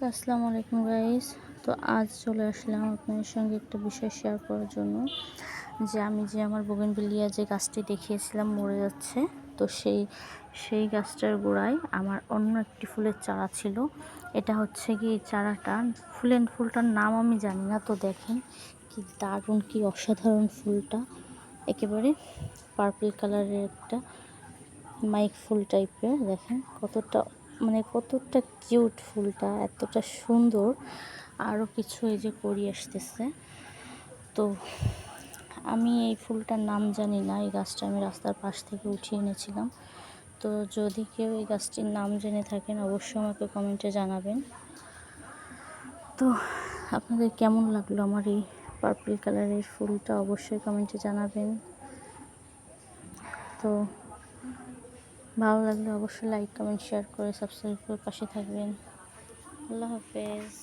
আসসালামু আলাইকুম গাইস। তো আজ চলে আসলাম আপনাদের সঙ্গে একটা বিষয় শেয়ার করার জন্য, যে আমি যে আমার বোগেনভিলিয়া যে গাছটি দেখিয়েছিলাম মরে যাচ্ছে, তো সেই গাছটার গোড়ায় আমার অন্য একটি ফুলের চারা ছিল। এটা হচ্ছে কি চারাটা ফুলটার নাম আমি জানি না। তো দেখেন কি দারুণ, কি অসাধারণ ফুলটা, একেবারে পার্পল কালারের একটা মাইক ফুল টাইপের। দেখেন কতটা কিউট ফুলটা, এতটা সুন্দর। আরও কিছু এই যে করি আসতেছে। তো আমি এই ফুলটার নাম জানি না। এই গাছটা আমি রাস্তার পাশ থেকে উঠিয়ে এনেছিলাম। তো যদি কেউ এই গাছটির নাম জেনে থাকেন অবশ্যই আমাকে কমেন্টে জানাবেন। তো আপনাদের কেমন লাগলো আমার এই পার্পল কালারের ফুলটা অবশ্যই কমেন্টে জানাবেন। তো ভালো লাগলে অবশ্যই লাইক, কমেন্ট, শেয়ার করে সাবস্ক্রাইব করে পাশে থাকবেন। আল্লাহ হাফেজ।